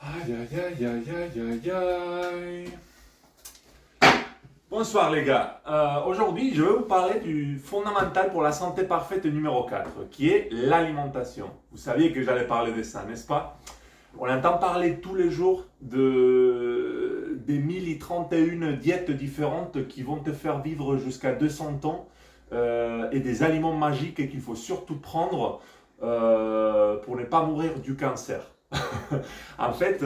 Aïe, aïe, aïe, aïe, aïe, aïe, aïe. Bonsoir les gars. Aujourd'hui, je vais vous parler du fondamental pour la santé parfaite numéro 4, qui est l'alimentation. Vous saviez que j'allais parler de ça, n'est-ce pas? On entend parler tous les jours des 1031 diètes différentes qui vont te faire vivre jusqu'à 200 ans et des aliments magiques qu'il faut surtout prendre pour ne pas mourir du cancer. En fait,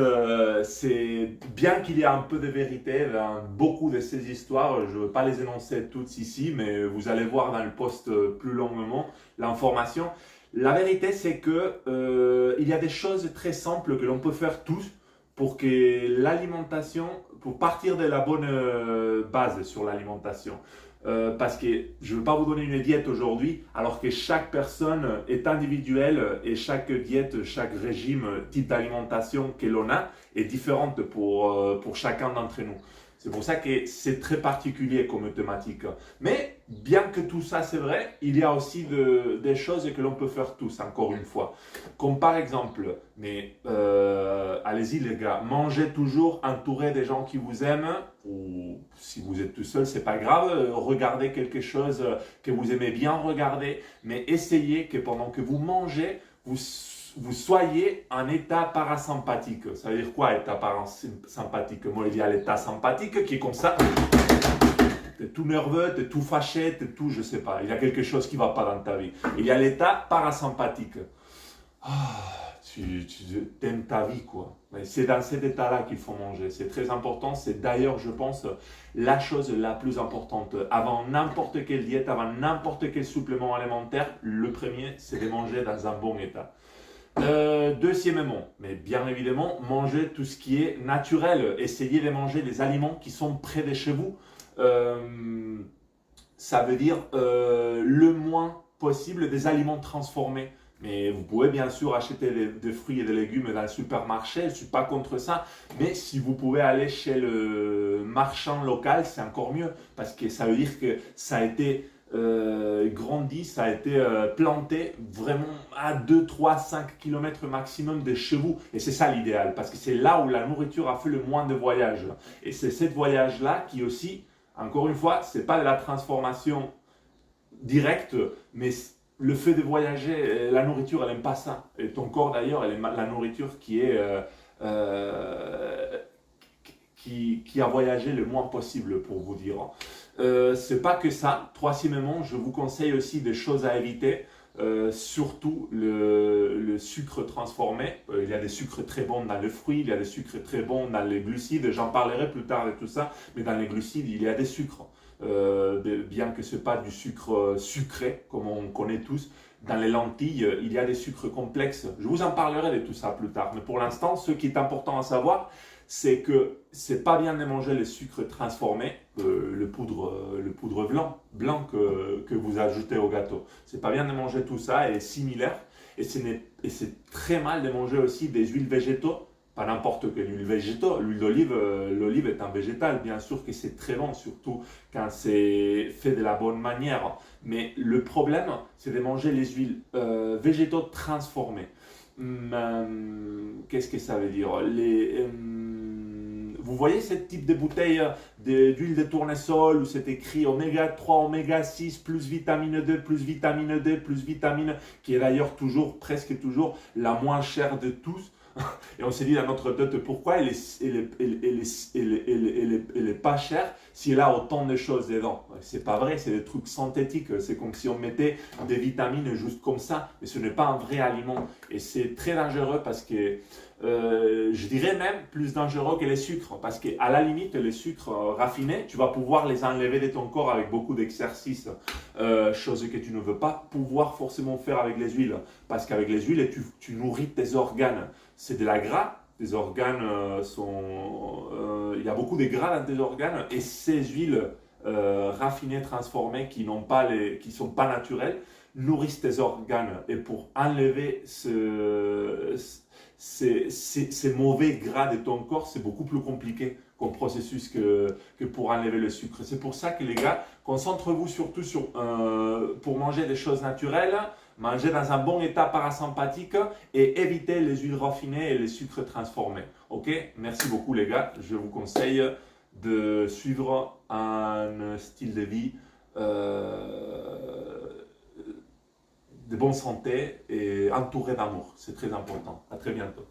c'est bien qu'il y ait un peu de vérité dans beaucoup de ces histoires. Je ne veux pas les énoncer toutes ici, mais vous allez voir dans le post plus longuement l'information. La vérité, c'est que il y a des choses très simples que l'on peut faire tous pour que l'alimentation, pour partir de la bonne base sur l'alimentation. Parce que je ne veux pas vous donner une diète aujourd'hui, alors que chaque personne est individuelle et chaque diète, chaque régime, type d'alimentation que l'on a est différente pour chacun d'entre nous. C'est pour ça que c'est très particulier comme thématique. Mais bien que tout ça c'est vrai, il y a aussi des choses que l'on peut faire tous, encore une fois. Comme par exemple, allez-y les gars, mangez toujours entouré des gens qui vous aiment, ou si vous êtes tout seul, c'est pas grave, regardez quelque chose que vous aimez bien regarder, mais essayez que pendant que vous mangez, vous soyez en état parasympathique. Ça veut dire quoi, état parasympathique? Moi, il y a l'état sympathique qui est comme ça. Tu es tout nerveux, tu es tout fâché, tu es tout, je sais pas. Il y a quelque chose qui ne va pas dans ta vie. Il y a l'état parasympathique. Tu aimes ta vie, quoi. C'est dans cet état-là qu'il faut manger. C'est très important. C'est d'ailleurs, je pense, la chose la plus importante. Avant n'importe quelle diète, avant n'importe quel supplément alimentaire, le premier, c'est de manger dans un bon état. Deuxièmement, mais bien évidemment, manger tout ce qui est naturel. Essayez de manger des aliments qui sont près de chez vous. Ça veut dire le moins possible des aliments transformés. Mais vous pouvez bien sûr acheter des fruits et des légumes dans le supermarché, je ne suis pas contre ça. Mais si vous pouvez aller chez le marchand local, c'est encore mieux. Parce que ça veut dire que ça a été grandi, ça a été planté vraiment à 2, 3, 5 km maximum de chez vous. Et c'est ça l'idéal, parce que c'est là où la nourriture a fait le moins de voyages. Et c'est ce voyage-là qui aussi, encore une fois, ce n'est pas de la transformation directe, mais le fait de voyager, la nourriture, elle n'aime pas ça. Et ton corps d'ailleurs, elle aime la nourriture qui est... qui a voyagé le moins possible, pour vous dire. C'est pas que ça. Troisièmement, je vous conseille aussi des choses à éviter. Surtout le sucre transformé. Il y a des sucres très bons dans les fruits, il y a des sucres très bons dans les glucides. J'en parlerai plus tard de tout ça, mais dans les glucides, il y a des sucres. Bien que ce n'est pas du sucre sucré, comme on connaît tous. Dans les lentilles, il y a des sucres complexes. Je vous en parlerai de tout ça plus tard. Mais pour l'instant, ce qui est important à savoir, c'est que c'est pas bien de manger les sucres transformés, le poudre blanc que vous ajoutez au gâteau. C'est pas bien de manger tout ça et similaire. Et c'est très mal de manger aussi des huiles végétaux. Pas n'importe quelle huile végétale. L'huile d'olive, l'olive est un végétal, bien sûr que c'est très bon, surtout quand c'est fait de la bonne manière. Mais le problème, c'est de manger les huiles végétaux transformées. Qu'est-ce que ça veut dire? Vous voyez ce type de bouteille d'huile de tournesol où c'est écrit oméga 3, oméga 6, plus vitamine D, plus vitamine D, plus vitamine, qui est d'ailleurs toujours, presque toujours, la moins chère de tous. Et on s'est dit dans notre tête pourquoi elle est pas chère si elle a autant de choses dedans. C'est pas vrai, c'est des trucs synthétiques. C'est comme si on mettait des vitamines juste comme ça, mais ce n'est pas un vrai aliment. Et c'est très dangereux parce que je dirais même plus dangereux que les sucres, parce qu'à la limite, les sucres raffinés, tu vas pouvoir les enlever de ton corps avec beaucoup d'exercices, chose que tu ne veux pas pouvoir forcément faire avec les huiles, parce qu'avec les huiles, tu nourris tes organes. C'est de la gras, tes organes il y a beaucoup de gras dans tes organes, et ces huiles raffinées, transformées, qui sont pas naturelles, nourrissent tes organes. Et pour enlever ces mauvais gras de ton corps, c'est beaucoup plus compliqué comme processus que pour enlever le sucre. C'est pour ça que les gars, concentrez-vous surtout pour manger des choses naturelles, manger dans un bon état parasympathique et éviter les huiles raffinées et les sucres transformés. Ok? Merci beaucoup les gars. Je vous conseille de suivre un style de vie de bonne santé et entouré d'amour. C'est très important. À très bientôt.